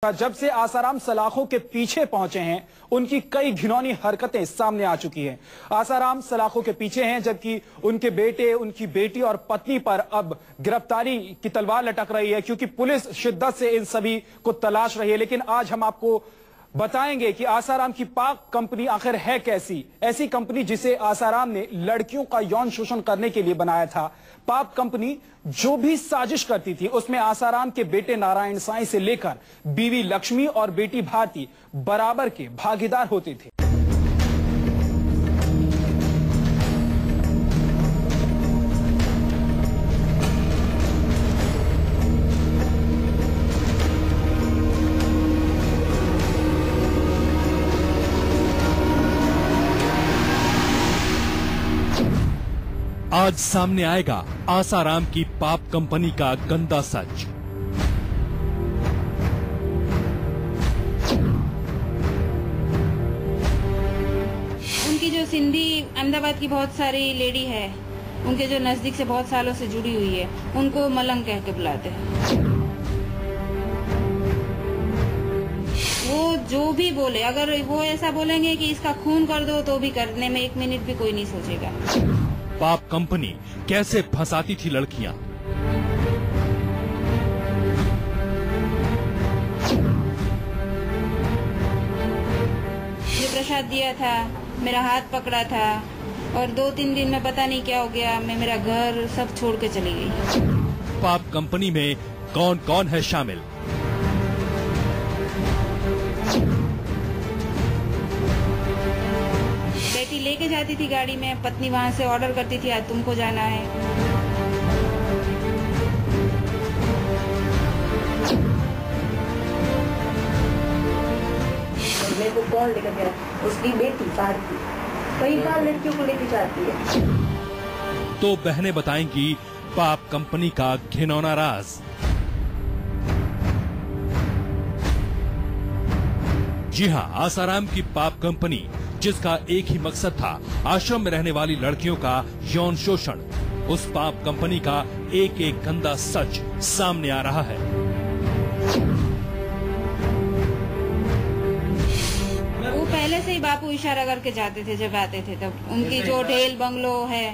जब से आसाराम सलाखों के पीछे पहुंचे हैं, उनकी कई घिनौनी हरकतें सामने आ चुकी हैं। आसाराम सलाखों के पीछे हैं, जबकि उनके बेटे, उनकी बेटी और पत्नी पर अब गिरफ्तारी की तलवार लटक रही है, क्योंकि पुलिस शिद्दत से इन सभी को तलाश रही है। लेकिन आज हम आपको बताएंगे कि आसाराम की पाक कंपनी आखिर है कैसी, ऐसी कंपनी जिसे आसाराम ने लड़कियों का यौन शोषण करने के लिए बनाया था। पाक कंपनी जो भी साजिश करती थी, उसमें आसाराम के बेटे नारायण साईं से लेकर बीवी लक्ष्मी और बेटी भारती बराबर के भागीदार होते थे। आज सामने आएगा आसाराम की पाप कंपनी का गंदा सच। उनकी जो सिंधी अहमदाबाद की बहुत सारी लेडी है, उनके जो नजदीक से बहुत सालों से जुड़ी हुई है, उनको मलंग कह के बुलाते हैं। वो जो भी बोले, अगर वो ऐसा बोलेंगे कि इसका खून कर दो, तो भी करने में 1 मिनट भी कोई नहीं सोचेगा। पाप कंपनी कैसे फंसाती थी लड़कियां। ये प्रसाद दिया था, मेरा हाथ पकड़ा था, और 2-3 दिन में पता नहीं क्या हो गया, मैं मेरा घर सब छोड़ के चली गई। पाप कंपनी में कौन कौन है शामिल? बेटी लेके जाती थी गाड़ी में, पत्नी वहां से ऑर्डर करती थी, आज तुमको जाना है। मेरे को कौन लेकर गया? उसकी बेटी भारती कई बार लड़कियों को लेके जाती है। तो बहनें बताएंगी पाप कंपनी का घिनौना राज। जी हां, आसाराम की पाप कंपनी, जिसका एक ही मकसद था आश्रम में रहने वाली लड़कियों का यौन शोषण, उस पाप कंपनी का एक एक गंदा सच सामने आ रहा है। वो पहले से ही बापू इशारा करके जाते थे, जब आते थे तब उनकी जो ढेल बंगलो है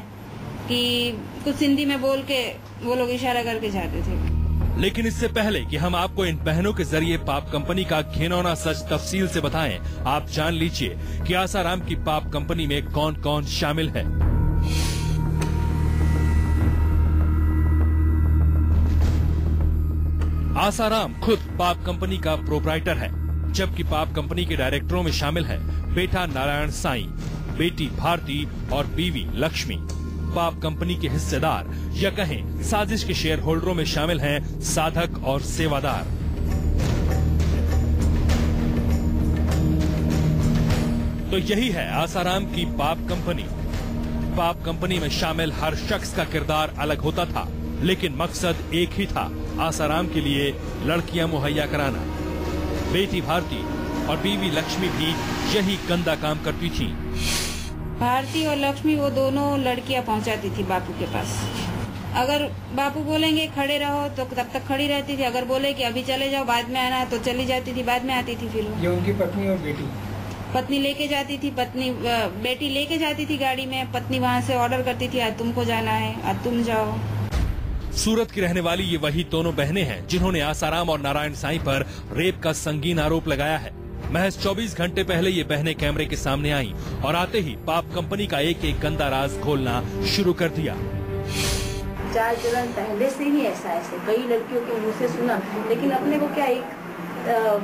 कि कुछ सिंधी में बोल के वो लोग इशारा करके जाते थे। लेकिन इससे पहले कि हम आपको इन बहनों के जरिए पाप कंपनी का घिनौना सच तफसील से बताएं, आप जान लीजिए कि आसाराम की पाप कंपनी में कौन कौन शामिल है। आसाराम खुद पाप कंपनी का प्रोप्राइटर है, जबकि पाप कंपनी के डायरेक्टरों में शामिल है बेटा नारायण साईं, बेटी भारती और बीवी लक्ष्मी। पाप कंपनी के हिस्सेदार या कहें साजिश के शेयर होल्डरों में शामिल हैं साधक और सेवादार। तो यही है आसाराम की पाप कंपनी। पाप कंपनी में शामिल हर शख्स का किरदार अलग होता था, लेकिन मकसद एक ही था, आसाराम के लिए लड़कियां मुहैया कराना। बेटी भारती और बीवी लक्ष्मी भी यही गंदा काम करती थी। भारती और लक्ष्मी वो दोनों लड़कियां पहुंचाती थी बापू के पास। अगर बापू बोलेंगे खड़े रहो तो तब तक खड़ी रहती थी, अगर बोले कि अभी चले जाओ बाद में आना तो चली जाती थी, बाद में आती थी। फिर ये उनकी पत्नी और बेटी, पत्नी लेके जाती थी, बेटी लेके जाती थी गाड़ी में, पत्नी वहां से ऑर्डर करती थी, आज तुमको जाना है, आज तुम जाओ। सूरत की रहने वाली ये वही दोनों बहनें हैं जिन्होंने आसाराम और नारायण साईं पर रेप का संगीन आरोप लगाया है। महज 24 घंटे पहले ये बहनें कैमरे के सामने आईं और आते ही पाप कंपनी का एक एक गंदा राज खोलना शुरू कर दिया। 4 चरण पहले से ही ऐसे कई लड़कियों के मुंह से सुना, लेकिन अपने को क्या एक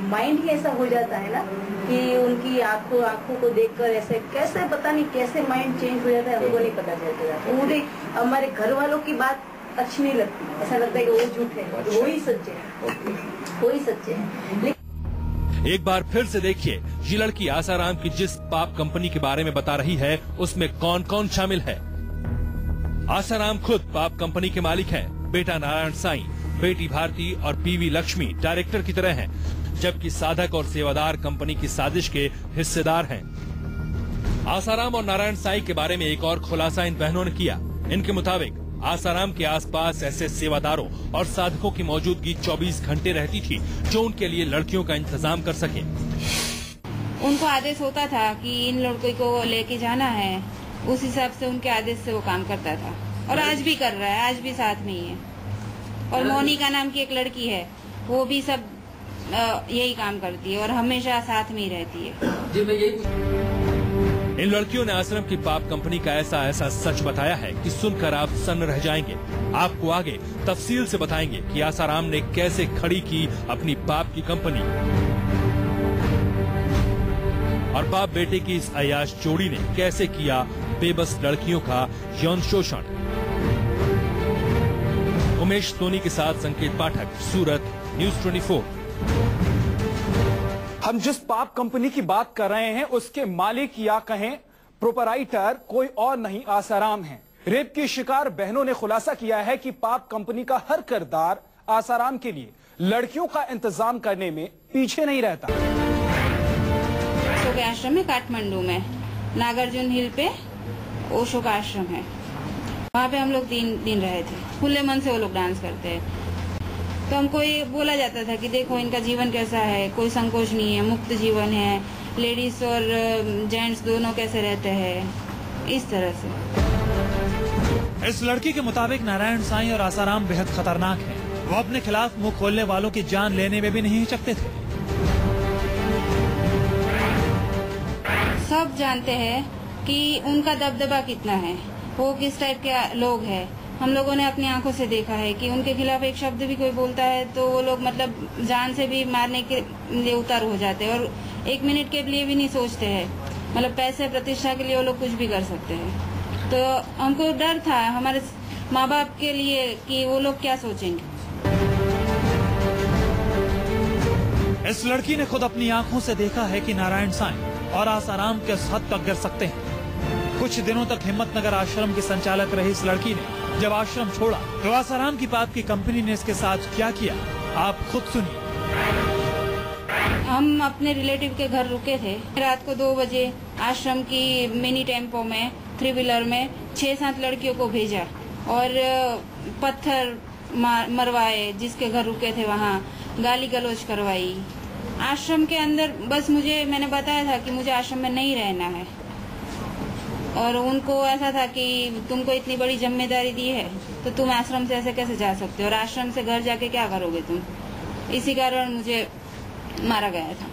माइंड ही ऐसा हो जाता है ना कि उनकी आंखों को देखकर ऐसे कैसे पता नहीं कैसे माइंड चेंज हो जाता है, हमको नहीं पता चलता। पूरे हमारे घर वालों की बात अच्छी नहीं लगती, ऐसा लगता है कि वो झूठ है, वही सच्चे है, वही सच्चे है। एक बार फिर से देखिए, ये लड़की आसाराम की जिस पाप कंपनी के बारे में बता रही है, उसमें कौन कौन शामिल है। आसाराम खुद पाप कंपनी के मालिक हैं। बेटा नारायण साईं, बेटी भारती और बीवी लक्ष्मी डायरेक्टर की तरह हैं, जबकि साधक और सेवादार कंपनी की साजिश के हिस्सेदार हैं। आसाराम और नारायण साईं के बारे में एक और खुलासा इन बहनों ने किया। इनके मुताबिक आसाराम के आसपास ऐसे सेवादारों और साधकों की मौजूदगी 24 घंटे रहती थी जो उनके लिए लड़कियों का इंतजाम कर सके। उनको आदेश होता था कि इन लड़कों को लेके जाना है, उस हिसाब से उनके आदेश से वो काम करता था और आज भी कर रहा है, आज भी साथ में ही है। और मोनिका नाम की एक लड़की है, वो भी सब यही काम करती है और हमेशा साथ में ही रहती है। इन लड़कियों ने आश्रम की पाप कंपनी का ऐसा सच बताया है कि सुनकर आप सन्न रह जाएंगे। आपको आगे तफसील से बताएंगे कि आसाराम ने कैसे खड़ी की अपनी पाप की कंपनी और बाप बेटे की इस अयाश जोड़ी ने कैसे किया बेबस लड़कियों का यौन शोषण। उमेश सोनी के साथ संकेत पाठक, सूरत, न्यूज़ 24। हम जिस पाप कंपनी की बात कर रहे हैं उसके मालिक या कहें प्रोपराइटर कोई और नहीं आसाराम है। रेप की शिकार बहनों ने खुलासा किया है कि पाप कंपनी का हर किरदार आसाराम के लिए लड़कियों का इंतजाम करने में पीछे नहीं रहता। ओशो के आश्रम है काठमांडू में, नागार्जुन हिल पे ओशो का आश्रम है। वहाँ पे हम लोग 3 दिन रहे थे। खुले मन से वो लोग डांस करते हैं। तो हमको ये बोला जाता था कि देखो इनका जीवन कैसा है, कोई संकोच नहीं है, मुक्त जीवन है, लेडीज और जेंट्स दोनों कैसे रहते हैं, इस तरह से। इस लड़की के मुताबिक नारायण साईं और आसाराम बेहद खतरनाक हैं। वो अपने खिलाफ मुंह खोलने वालों की जान लेने में भी नहीं हिचकते थे। सब जानते हैं कि उनका दबदबा कितना है, वो किस टाइप के लोग हैं। हम लोगों ने अपनी आंखों से देखा है कि उनके खिलाफ एक शब्द भी कोई बोलता है तो वो लोग मतलब जान से भी मारने के लिए उतार हो जाते हैं और 1 मिनट के लिए भी नहीं सोचते हैं। मतलब पैसे प्रतिष्ठा के लिए वो लोग कुछ भी कर सकते हैं। तो हमको डर था हमारे माँ बाप के लिए कि वो लोग क्या सोचेंगे। इस लड़की ने खुद अपनी आंखों से देखा है कि नारायण साईं और आसाराम किस हद तक गिर सकते हैं। कुछ दिनों तक हिम्मतनगर आश्रम की संचालक रही इस लड़की ने जब आश्रम छोड़ा तो आसाराम की पाप की कंपनी ने इसके साथ क्या किया, आप खुद सुनिए। हम अपने रिलेटिव के घर रुके थे। रात को 2 बजे आश्रम की मिनी टेम्पो में 3 व्हीलर में 6-7 लड़कियों को भेजा और पत्थर मरवाए। जिसके घर रुके थे वहाँ गाली गलौज करवाई। आश्रम के अंदर बस मैंने बताया था कि मुझे आश्रम में नहीं रहना है और उनको ऐसा था कि तुमको इतनी बड़ी जिम्मेदारी दी है तो तुम आश्रम से ऐसे कैसे जा सकते हो और आश्रम से घर जाके क्या करोगे तुम। इसी कारण मुझे मारा गया था।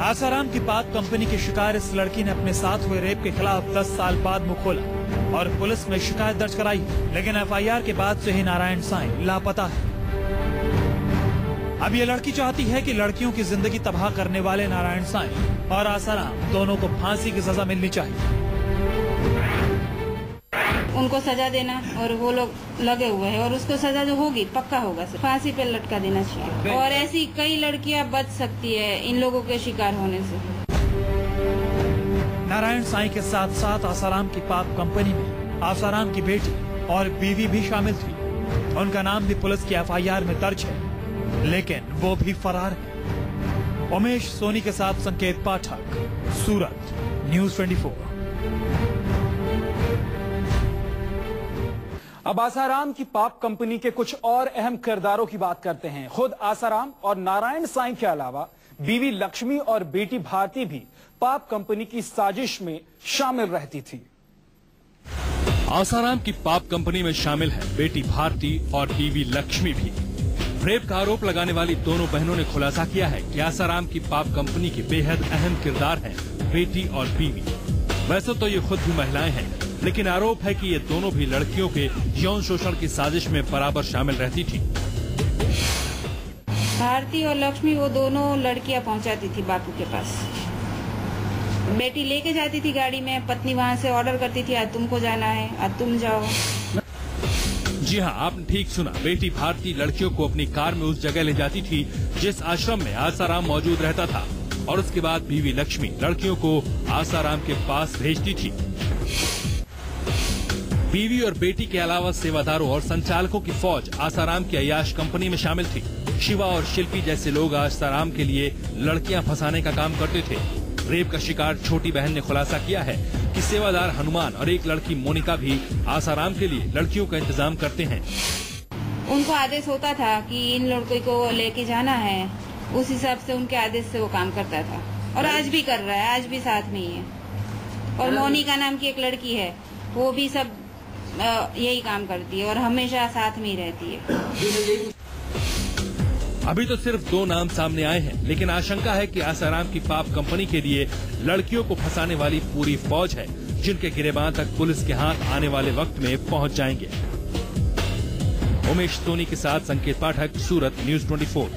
आसाराम की पाप कंपनी की शिकार इस लड़की ने अपने साथ हुए रेप के खिलाफ 10 साल बाद मुंह खोला और पुलिस में शिकायत दर्ज कराई, लेकिन FIR के बाद से ही नारायण साईं लापता है। अब ये लड़की चाहती है कि लड़कियों की जिंदगी तबाह करने वाले नारायण साईं और आसाराम दोनों को फांसी की सजा मिलनी चाहिए। उनको सजा देना और वो लोग लगे हुए हैं और उसको सजा जो होगी पक्का होगा, फांसी पे लटका देना चाहिए। और ऐसी कई लड़कियां बच सकती है इन लोगों के शिकार होने से। नारायण साईं के साथ साथ आसाराम की पाप कंपनी में आसाराम की बेटी और बीवी भी शामिल थी। उनका नाम भी पुलिस की FIR में दर्ज है, लेकिन वो भी फरार है। उमेश सोनी के साथ संकेत पाठक, सूरत, न्यूज़ 24। अब आसाराम की पाप कंपनी के कुछ और अहम किरदारों की बात करते हैं। खुद आसाराम और नारायण साईं के अलावा बीवी लक्ष्मी और बेटी भारती भी पाप कंपनी की साजिश में शामिल रहती थी। आसाराम की पाप कंपनी में शामिल है बेटी भारती और बीवी लक्ष्मी भी। रेप का आरोप लगाने वाली दोनों बहनों ने खुलासा किया है कि आसाराम की पाप कंपनी के बेहद अहम किरदार हैं बेटी और बीवी। वैसे तो ये खुद भी महिलाएं हैं, लेकिन आरोप है कि ये दोनों भी लड़कियों के यौन शोषण की साजिश में बराबर शामिल रहती थी। भारती और लक्ष्मी वो दोनों लड़कियां पहुंचाती थी बापू के पास। बेटी लेके जाती थी गाड़ी में, पत्नी वहां से ऑर्डर करती थी आज तुमको जाना है, आज तुम जाओ। जी हाँ, आपने ठीक सुना। बेटी भारती लड़कियों को अपनी कार में उस जगह ले जाती थी जिस आश्रम में आसाराम मौजूद रहता था और उसके बाद बीवी लक्ष्मी लड़कियों को आसाराम के पास भेजती थी। बीवी और बेटी के अलावा सेवादारों और संचालकों की फौज आसाराम की अयाश कंपनी में शामिल थी। शिवा और शिल्पी जैसे लोग आसाराम के लिए लड़कियां फंसाने का काम करते थे। रेप का शिकार छोटी बहन ने खुलासा किया है जबकि सेवादार हनुमान और एक लड़की मोनिका भी आसाराम के लिए लड़कियों का इंतजाम करते हैं। उनको आदेश होता था कि इन लड़कों को लेके जाना है, उस हिसाब से उनके आदेश से वो काम करता था और आज भी कर रहा है, आज भी साथ में ही है। और मोनिका नाम की एक लड़की है, वो भी सब यही काम करती है और हमेशा साथ में ही रहती है। अभी तो सिर्फ 2 नाम सामने आए हैं, लेकिन आशंका है कि आसाराम की पाप कंपनी के लिए लड़कियों को फंसाने वाली पूरी फौज है, जिनके गिरेबान तक पुलिस के हाथ आने वाले वक्त में पहुंच जाएंगे। उमेश सोनी के साथ संकेत पाठक, सूरत, न्यूज़ 24।